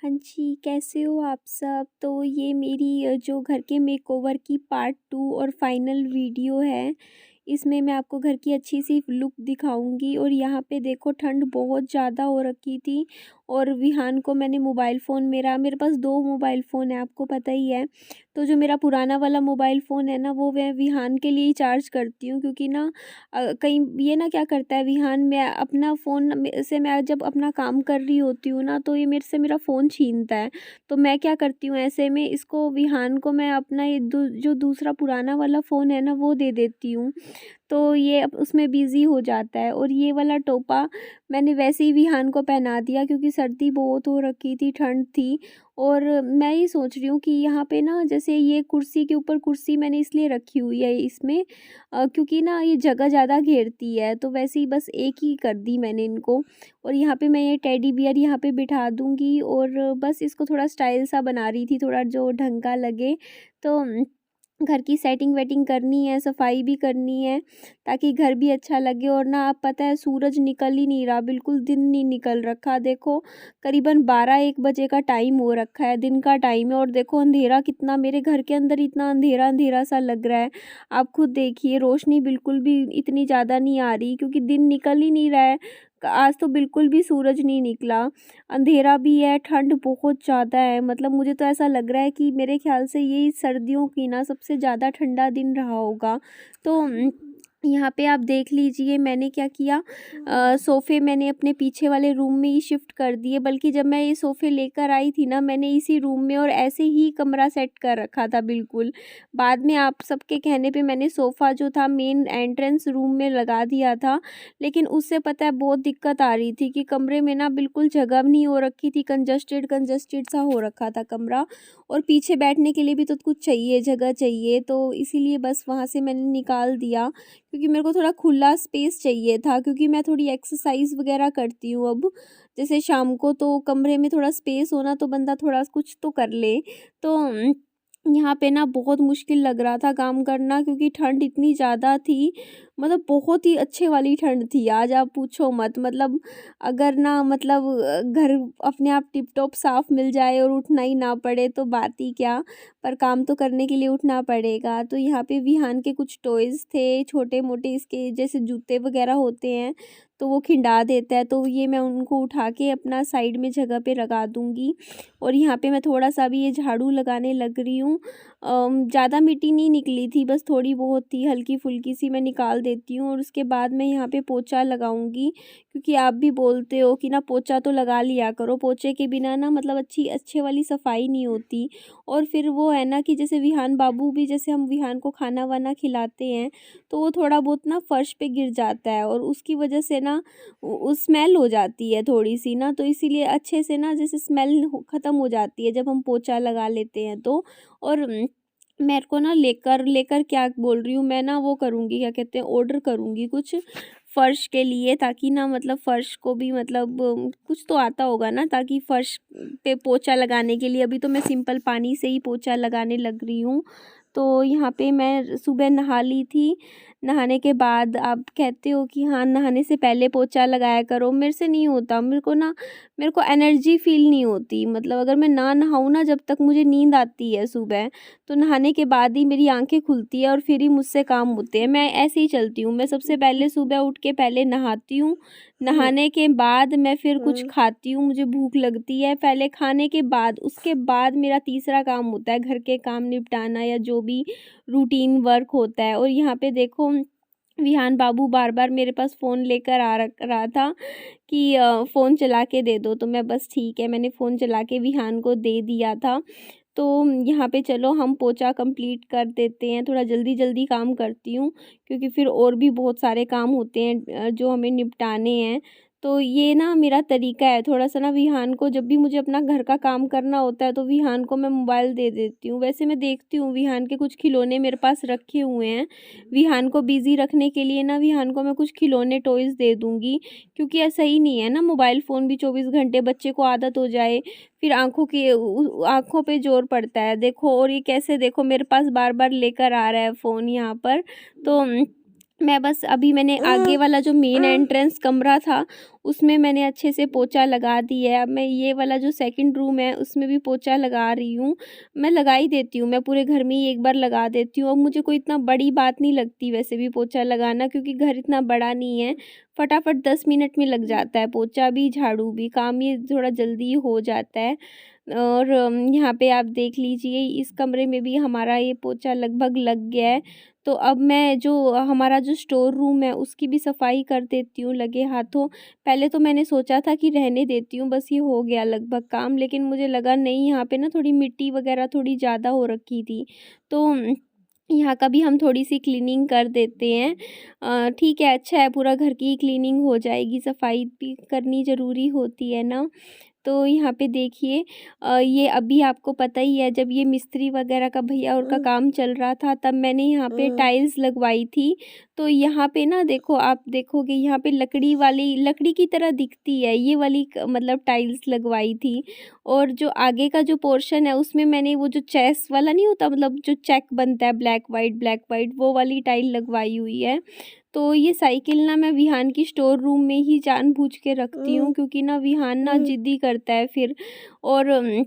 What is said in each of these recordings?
हाँ जी, कैसे हो आप सब? तो ये मेरी जो घर के मेकओवर की पार्ट 2 और फाइनल वीडियो है। इसमें मैं आपको घर की अच्छी-सी लुक दिखाऊँगी और यहाँ पे देखो ठंड बहुत ज़्यादा हो रखी थी और विहान को मैंने मेरे पास 2 मोबाइल फ़ोन है, आपको पता ही है। तो जो मेरा पुराना वाला मोबाइल फ़ोन है ना, वो मैं विहान के लिए ही चार्ज करती हूँ क्योंकि ना कहीं ये ना क्या करता है विहान, मैं अपना फ़ोन में से मैं जब अपना काम कर रही होती हूँ ना, तो ये मेरे से मेरा फ़ोन छीनता है। तो मैं क्या करती हूँ ऐसे में, इसको विहान को मैं अपना ये जो दूसरा पुराना वाला फ़ोन है ना, वो दे देती हूँ। तो ये अब उसमें बिज़ी हो जाता है और ये वाला टोपा मैंने वैसे ही विहान को पहना दिया क्योंकि सर्दी बहुत हो रखी थी, ठंड थी। और मैं ये सोच रही हूँ कि यहाँ पे ना जैसे ये कुर्सी के ऊपर कुर्सी मैंने इसलिए रखी हुई है इसमें, क्योंकि ना ये जगह ज़्यादा घेरती है, तो वैसे ही बस एक ही कर दी मैंने इनको। और यहाँ पे मैं ये टेडी बियर यहाँ पे बिठा दूँगी और बस इसको थोड़ा स्टाइल सा बना रही थी, थोड़ा जो ढंग का लगे। तो घर की सेटिंग वेटिंग करनी है, सफाई भी करनी है ताकि घर भी अच्छा लगे। और ना आप पता है सूरज निकल ही नहीं रहा, बिल्कुल दिन नहीं निकल रखा। देखो करीबन 12-1 बजे का टाइम हो रखा है, दिन का टाइम है और देखो अंधेरा कितना, मेरे घर के अंदर इतना अंधेरा अंधेरा सा लग रहा है। आप खुद देखिए रोशनी बिल्कुल भी इतनी ज़्यादा नहीं आ रही क्योंकि दिन निकल ही नहीं रहा है। आज तो बिल्कुल भी सूरज नहीं निकला, अंधेरा भी है, ठंड बहुत ज़्यादा है। मतलब मुझे तो ऐसा लग रहा है कि मेरे ख़्याल से ये सर्दियों की ना सबसे ज़्यादा ठंडा दिन रहा होगा। तो यहाँ पे आप देख लीजिए मैंने क्या किया, सोफ़े मैंने अपने पीछे वाले रूम में ही शिफ्ट कर दिए। बल्कि जब मैं ये सोफ़े लेकर आई थी ना, मैंने इसी रूम में और ऐसे ही कमरा सेट कर रखा था बिल्कुल। बाद में आप सबके कहने पे मैंने सोफ़ा जो था मेन एंट्रेंस रूम में लगा दिया था। लेकिन उससे पता है बहुत दिक्कत आ रही थी कि कमरे में ना बिल्कुल जगह नहीं हो रखी थी, कंजस्टेड कंजस्टेड सा हो रखा था कमरा। और पीछे बैठने के लिए भी तो कुछ चाहिए, जगह चाहिए, तो इसीलिए बस वहाँ से मैंने निकाल दिया क्योंकि मेरे को थोड़ा खुला स्पेस चाहिए था। क्योंकि मैं थोड़ी एक्सरसाइज़ वगैरह करती हूँ अब, जैसे शाम को, तो कमरे में थोड़ा स्पेस होना तो बंदा थोड़ा कुछ तो कर ले। तो यहाँ पे ना बहुत मुश्किल लग रहा था काम करना क्योंकि ठंड इतनी ज़्यादा थी, मतलब बहुत ही अच्छे वाली ठंड थी आज, आप पूछो मत। मतलब अगर ना मतलब घर अपने आप टिप टॉप साफ़ मिल जाए और उठना ही ना पड़े तो बात ही क्या, पर काम तो करने के लिए उठना पड़ेगा। तो यहाँ पे विहान के कुछ टॉयज़ थे छोटे-मोटे, इसके जैसे जूते वगैरह होते हैं, तो वो खिंडा देता है, तो ये मैं उनको उठा के अपना साइड में जगह पे लगा दूँगी। और यहाँ पे मैं थोड़ा-सा भी ये झाड़ू लगाने लग रही हूँ। ज़्यादा मिट्टी नहीं निकली थी, बस थोड़ी बहुत थी, हल्की-फुल्की सी मैं निकाल देती हूँ और उसके बाद मैं यहाँ पे पोछा लगाऊँगी। क्योंकि आप भी बोलते हो कि ना पोछा तो लगा लिया करो, पोछे के बिना ना मतलब अच्छे वाली सफाई नहीं होती। और फिर वो है ना कि जैसे विहान बाबू भी, जैसे हम विहान को खाना-वाना खिलाते हैं, तो वो थोड़ा बहुत ना फर्श पे गिर जाता है और उसकी वजह से ना स्मेल हो जाती है थोड़ी-सी ना, तो इसीलिए अच्छे से ना जैसे स्मेल ख़त्म हो जाती है जब हम पोछा लगा लेते हैं तो। और मेरे को ना लेकर लेकर क्या बोल रही हूँ, मैं ना वो करूँगी, क्या कहते हैं, ऑर्डर करूँगी कुछ फ़र्श के लिए, ताकि ना मतलब फ़र्श को भी मतलब कुछ तो आता होगा ना, ताकि फ़र्श पे पोछा लगाने के लिए। अभी तो मैं सिंपल पानी से ही पोछा लगाने लग रही हूँ। तो यहाँ पे मैं सुबह नहा ली थी, नहाने के बाद आप कहते हो कि हाँ, नहाने से पहले पोछा लगाया करो, मेरे से नहीं होता। मेरे को एनर्जी फ़ील नहीं होती, मतलब अगर मैं ना नहाऊँ ना, जब तक मुझे नींद आती है सुबह, तो नहाने के बाद ही मेरी आँखें खुलती है और फिर ही मुझसे काम होते हैं। मैं ऐसे ही चलती हूँ, मैं सबसे पहले सुबह उठ के पहले नहाती हूँ, नहाने के बाद मैं फिर कुछ खाती हूँ, मुझे भूख लगती है, पहले खाने के बाद उसके बाद मेरा तीसरा काम होता है घर के काम निपटाना या जो भी रूटीन वर्क होता है। और यहाँ पे देखो विहान बाबू बार-बार मेरे पास फ़ोन लेकर आ रहा था कि फ़ोन चला के दे दो, तो मैं बस ठीक है, मैंने फ़ोन चला के विहान को दे दिया था। तो यहाँ पे चलो हम पोछा कंप्लीट कर देते हैं, थोड़ा जल्दी-जल्दी काम करती हूँ क्योंकि फिर और भी बहुत सारे काम होते हैं जो हमें निपटाने हैं। तो ये ना मेरा तरीका है थोड़ा-सा ना, विहान को जब भी मुझे अपना घर का काम करना होता है तो विहान को मैं मोबाइल दे देती हूँ। वैसे मैं देखती हूँ विहान के कुछ खिलौने मेरे पास रखे हुए हैं, विहान को बिज़ी रखने के लिए ना विहान को मैं कुछ खिलौने टॉयज़ दे दूँगी, क्योंकि ऐसा ही नहीं है ना मोबाइल फ़ोन भी 24 घंटे, बच्चे को आदत हो जाए, फिर आँखों पे ज़ोर पड़ता है। देखो और ये कैसे, देखो मेरे पास बार-बार लेकर आ रहा है फ़ोन यहाँ पर। तो मैं बस अभी मैंने आगे वाला जो मेन एंट्रेंस कमरा था उसमें मैंने अच्छे से पोछा लगा दिया है। अब मैं ये वाला जो सेकंड रूम है उसमें भी पोछा लगा रही हूँ। मैं लगा ही देती हूँ, मैं पूरे घर में ही एक बार लगा देती हूँ। अब मुझे कोई इतना बड़ी बात नहीं लगती वैसे भी पोछा लगाना, क्योंकि घर इतना बड़ा नहीं है। फटाफट 10 मिनट में लग जाता है, पोछा भी झाड़ू भी, काम ये थोड़ा जल्दी हो जाता है। और यहाँ पे आप देख लीजिए इस कमरे में भी हमारा ये पोछा लगभग लग गया है। तो अब मैं जो हमारा जो स्टोर रूम है उसकी भी सफाई कर देती हूँ लगे हाथों। पहले तो मैंने सोचा था कि रहने देती हूँ, बस ये हो गया लगभग काम, लेकिन मुझे लगा नहीं, यहाँ पे ना थोड़ी मिट्टी वगैरह थोड़ी ज़्यादा हो रखी थी। तो यहाँ का भी हम थोड़ी सी क्लीनिंग कर देते हैं। ठीक है, अच्छा है, पूरा घर की क्लीनिंग हो जाएगी, सफाई भी करनी ज़रूरी होती है ना। तो यहाँ पे देखिए ये अभी आपको पता ही है, जब ये मिस्त्री वगैरह का भैया और का काम चल रहा था तब मैंने यहाँ पे टाइल्स लगवाई थी। तो यहाँ पे ना देखो, आप देखोगे यहाँ पे लकड़ी वाली, लकड़ी की तरह दिखती है ये वाली मतलब टाइल्स लगवाई थी। और जो आगे का जो पोर्शन है उसमें मैंने वो जो चेस वाला नहीं होता, मतलब जो चेक बनता है ब्लैक वाइट, वो वाली टाइल लगवाई हुई है। तो ये साइकिल ना मैं विहान की स्टोर रूम में ही जानबूझ के रखती हूँ, क्योंकि ना विहान ना ज़िद्दी करता है फिर, और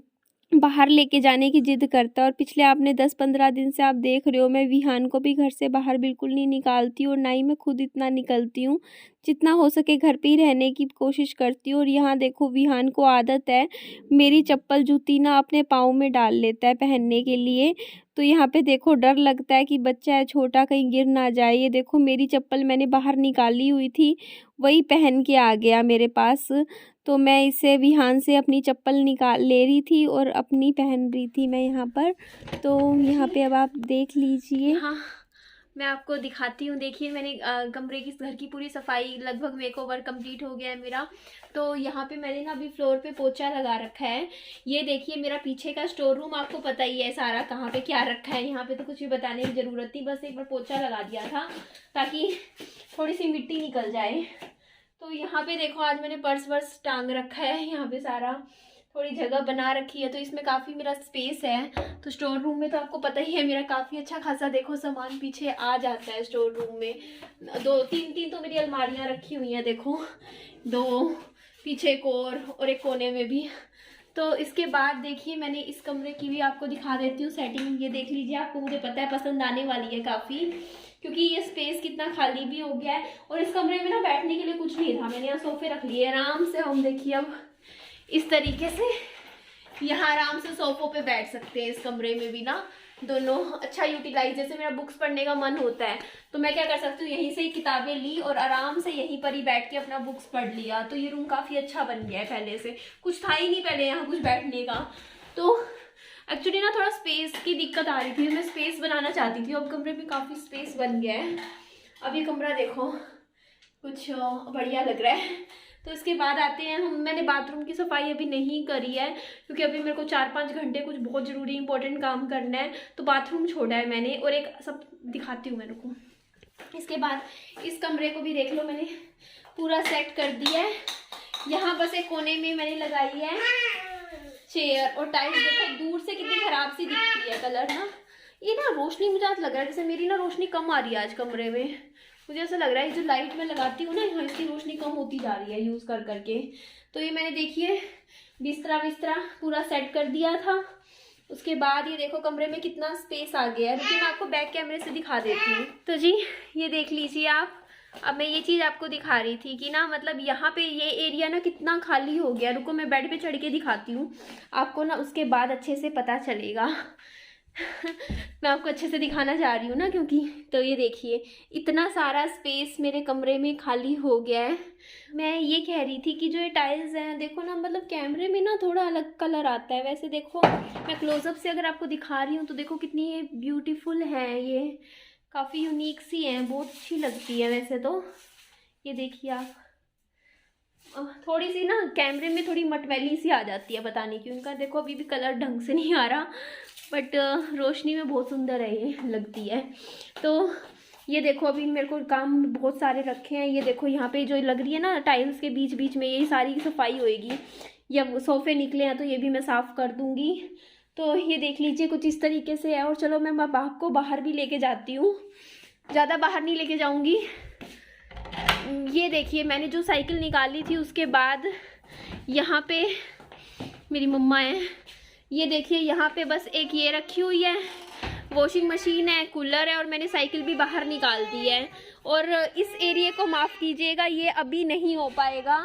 बाहर लेके जाने की ज़िद करता है। और पिछले आपने 10-15 दिन से आप देख रहे हो मैं विहान को भी घर से बाहर बिल्कुल नहीं निकालती और ना ही मैं खुद इतना निकलती हूँ। जितना हो सके घर पे ही रहने की कोशिश करती हूँ। और यहाँ देखो विहान को आदत है मेरी चप्पल जूती ना अपने पाँव में डाल लेता है पहनने के लिए। तो यहाँ पे देखो डर लगता है कि बच्चा है छोटा, कहीं गिर ना जाए। ये देखो मेरी चप्पल मैंने बाहर निकाली हुई थी, वही पहन के आ गया मेरे पास। तो मैं इसे विहान से अपनी चप्पल निकाल ले रही थी और अपनी पहन रही थी मैं यहाँ पर। तो यहाँ पे अब आप देख लीजिए, हाँ मैं आपको दिखाती हूँ। देखिए मैंने कमरे की, घर की पूरी सफाई, लगभग मेकओवर कंप्लीट हो गया है मेरा। तो यहाँ पे मैंने ना अभी फ्लोर पे पोछा लगा रखा है। ये देखिए मेरा पीछे का स्टोर रूम, आपको पता ही है सारा कहाँ पे क्या रखा है। यहाँ पे तो कुछ भी बताने की ज़रूरत नहीं, बस एक बार पोछा लगा दिया था ताकि थोड़ी सी मिट्टी निकल जाए। तो यहाँ पे देखो आज मैंने पर्स वर्स टांग रखा है, यहाँ पे सारा थोड़ी जगह बना रखी है। तो इसमें काफ़ी मेरा स्पेस है। तो स्टोर रूम में तो आपको पता ही है मेरा काफ़ी अच्छा खासा देखो सामान पीछे आ जाता है स्टोर रूम में। 2-3 तो मेरी अलमारियाँ रखी हुई हैं देखो, 2 पीछे एक और एक कोने में भी। तो इसके बाद देखिए मैंने इस कमरे की भी आपको दिखा देती हूँ सेटिंग। ये देख लीजिए, आपको मुझे पता है पसंद आने वाली है काफ़ी, क्योंकि ये स्पेस कितना खाली भी हो गया है। और इस कमरे में ना बैठने के लिए कुछ नहीं था, मैंने यहाँ सोफे रख लिए आराम से। हम देखिए अब इस तरीके से यहाँ आराम से सोफों पे बैठ सकते हैं। इस कमरे में भी ना दोनों अच्छा यूटिलाइज, जैसे मेरा बुक्स पढ़ने का मन होता है तो मैं क्या कर सकती हूँ, यहीं से ही किताबें ली और आराम से यहीं पर ही बैठ के अपना बुक्स पढ़ लिया। तो ये रूम काफ़ी अच्छा बन गया है, पहले से कुछ था ही नहीं पहले यहाँ कुछ बैठने का। तो एक्चुअली ना थोड़ा स्पेस की दिक्कत आ रही थी, मैं स्पेस बनाना चाहती थी। अब कमरे में काफ़ी स्पेस बन गया है। अब ये कमरा देखो कुछ बढ़िया लग रहा है। तो इसके बाद आते हैं हम, मैंने बाथरूम की सफाई अभी नहीं करी है क्योंकि अभी मेरे को 4-5 घंटे कुछ बहुत ज़रूरी इंपॉर्टेंट काम करना है, तो बाथरूम छोड़ा है मैंने। और एक सब दिखाती हूँ मेरे को। इसके बाद इस कमरे को भी देख लो, मैंने पूरा सेट कर दिया है। यहाँ बस एक कोने में मैंने लगाई है चेयर और टाइल्स। देखो दूर से कितनी खराब सी दिखती है कलर ना। ये ना रोशनी, मुझे आज लग रहा है जैसे मेरी ना रोशनी कम आ रही है आज कमरे में। मुझे ऐसा लग रहा है जो लाइट मैं लगाती हूँ ना यहाँ, इसकी रोशनी कम होती जा रही है यूज़ कर करके। तो ये मैंने देखिए बिस्तरा पूरा सेट कर दिया था। उसके बाद ये देखो कमरे में कितना स्पेस आ गया है, लेकिन मैं आपको बैक कैमरे से दिखा देती हूँ। तो जी ये देख लीजिए आप। अब मैं ये चीज़ आपको दिखा रही थी कि ना मतलब यहाँ पे ये एरिया ना कितना खाली हो गया। रुको मैं बेड पे चढ़ के दिखाती हूँ आपको ना, उसके बाद अच्छे से पता चलेगा। मैं आपको अच्छे से दिखाना चाह रही हूँ ना क्योंकि। तो ये देखिए इतना सारा स्पेस मेरे कमरे में खाली हो गया है। मैं ये कह रही थी कि जो ये टाइल्स हैं देखो ना, मतलब कैमरे में ना थोड़ा अलग कलर आता है, वैसे देखो मैं क्लोजअप से अगर आपको दिखा रही हूँ तो देखो कितनी ये ब्यूटीफुल है, ये काफ़ी यूनिक सी हैं, बहुत अच्छी लगती है वैसे तो। ये देखिए आप, थोड़ी सी ना कैमरे में थोड़ी मटमैली सी आ जाती है, पता नहीं क्यों। इनका देखो अभी भी कलर ढंग से नहीं आ रहा, बट रोशनी में बहुत सुंदर है ये लगती है। तो ये देखो अभी मेरे को काम बहुत सारे रखे हैं। ये देखो यहाँ पे जो लग रही है ना टाइल्स के बीच बीच में, यही सारी सफाई होएगी। या सोफ़े निकले हैं तो ये भी मैं साफ़ कर दूँगी। तो ये देख लीजिए कुछ इस तरीके से है। और चलो मैं आपको बाहर भी लेके जाती हूँ। ज़्यादा बाहर नहीं लेके जाऊंगी। ये देखिए मैंने जो साइकिल निकाली थी उसके बाद यहाँ पे मेरी मम्मा है। ये देखिए यहाँ पे बस एक ये रखी हुई है, वॉशिंग मशीन है, कूलर है और मैंने साइकिल भी बाहर निकाल दी है। और इस एरिया को माफ़ कीजिएगा, ये अभी नहीं हो पाएगा।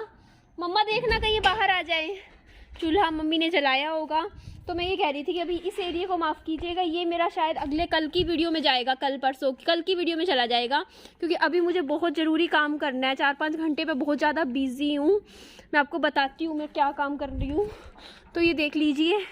मम्मा देखना कहीं बाहर आ जाए। चूल्हा मम्मी ने जलाया होगा। तो मैं ये कह रही थी कि अभी इस एरिया को माफ़ कीजिएगा, ये मेरा शायद अगले कल की वीडियो में जाएगा, कल परसों कल की वीडियो में चला जाएगा, क्योंकि अभी मुझे बहुत ज़रूरी काम करना है। 4-5 घंटे पे बहुत ज़्यादा बिजी हूँ। मैं आपको बताती हूँ मैं क्या काम कर रही हूँ। तो ये देख लीजिए,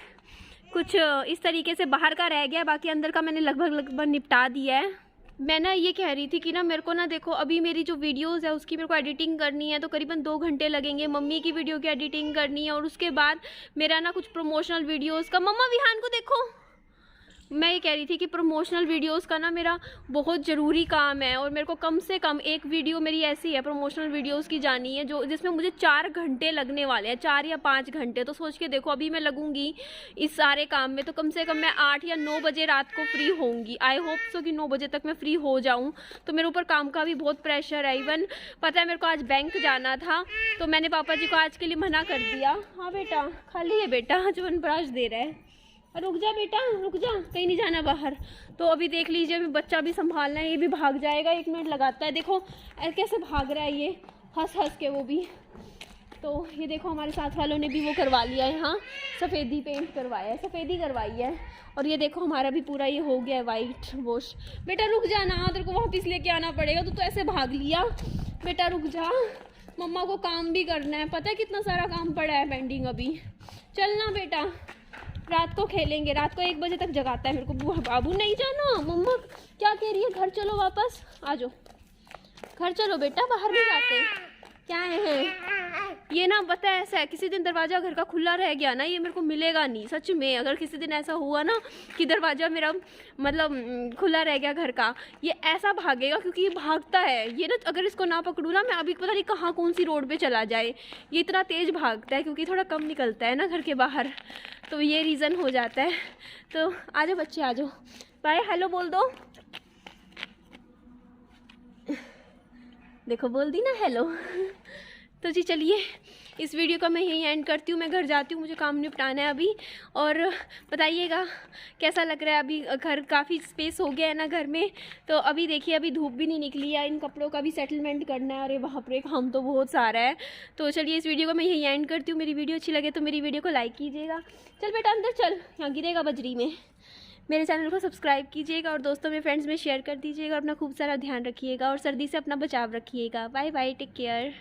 कुछ इस तरीके से बाहर का रह गया, बाकी अंदर का मैंने लगभग निपटा दिया है। मैं ना ये कह रही थी कि ना मेरे को ना देखो अभी मेरी जो वीडियोस है उसकी मेरे को एडिटिंग करनी है, तो करीबन 2 घंटे लगेंगे। मम्मी की वीडियो की एडिटिंग करनी है और उसके बाद मेरा ना कुछ प्रमोशनल वीडियोस का, मम्मा विहान को देखो, मैं ये कह रही थी कि प्रमोशनल वीडियोस का ना मेरा बहुत ज़रूरी काम है और मेरे को कम से कम एक वीडियो मेरी ऐसी है प्रमोशनल वीडियोस की जानी है जो जिसमें मुझे 4 घंटे लगने वाले हैं, 4 या 5 घंटे। तो सोच के देखो अभी मैं लगूंगी इस सारे काम में तो कम से कम मैं 8 या 9 बजे रात को फ्री होंगी। आई होप सो कि 9 बजे तक मैं फ्री हो जाऊँ। तो मेरे ऊपर काम का भी बहुत प्रेशर है। इवन पता है मेरे को आज बैंक जाना था तो मैंने पापा जी को आज के लिए मना कर दिया। हाँ बेटा खाली है बेटा, च्यवनप्राश दे रहा है। रुक जा बेटा रुक जा, कहीं नहीं जाना बाहर। तो अभी देख लीजिए अभी बच्चा भी संभालना है, ये भी भाग जाएगा, 1 मिनट लगाता है। देखो कैसे भाग रहा है ये, हंस हंस के वो भी। तो ये देखो हमारे साथ वालों ने भी वो करवा लिया है, यहाँ सफ़ेदी पेंट करवाया है, सफ़ेदी करवाई है। और ये देखो हमारा भी पूरा ये हो गया है वाइट वॉश। बेटा रुक जाना, तेरे को वापस लेके आना पड़ेगा, तो ऐसे भाग लिया। बेटा रुक जा, मम्मा को काम भी करना है, पता है कितना सारा काम पड़ा है पेंडिंग अभी। चलना बेटा, रात को खेलेंगे, रात को 1 बजे तक जगाता है मेरे को। बाबू नहीं जाना, मम्मा क्या कह रही है, घर चलो वापस आ जाओ, घर चलो बेटा, बाहर नहीं जाते क्या है। ये ना पता है ऐसा है, किसी दिन दरवाज़ा घर का खुला रह गया ना ये मेरे को मिलेगा नहीं सच में। अगर किसी दिन ऐसा हुआ ना कि दरवाज़ा मेरा मतलब खुला रह गया घर का, ये ऐसा भागेगा क्योंकि ये भागता है। ये ना अगर इसको ना पकड़ूँ ना मैं अभी पता नहीं कहाँ कौन सी रोड पे चला जाए, ये इतना तेज़ भागता है क्योंकि थोड़ा कम निकलता है ना घर के बाहर, तो ये रीज़न हो जाता है। तो आ जाओ बच्चे आ जाओ, बाय हेलो बोल दो। देखो बोल दी ना हेलो। तो जी चलिए इस वीडियो का मैं यहीं एंड करती हूँ, मैं घर जाती हूँ, मुझे काम निपटाना है अभी। और बताइएगा कैसा लग रहा है, अभी घर काफ़ी स्पेस हो गया है ना घर में। तो अभी देखिए अभी धूप भी नहीं निकली है, इन कपड़ों का भी सेटलमेंट करना है। अरे वहाँ पर काम तो बहुत सारा है। तो चलिए इस वीडियो को मैं यहीं एंड करती हूँ। मेरी वीडियो अच्छी लगे तो मेरी वीडियो को लाइक कीजिएगा। चल बेटा अंदर चल, यहाँ गिरेगा बजरी में। मेरे चैनल को सब्सक्राइब कीजिएगा और दोस्तों में फ्रेंड्स में शेयर कर दीजिएगा। अपना खूब सारा ध्यान रखिएगा और सर्दी से अपना बचाव रखिएगा। Bye bye, take care.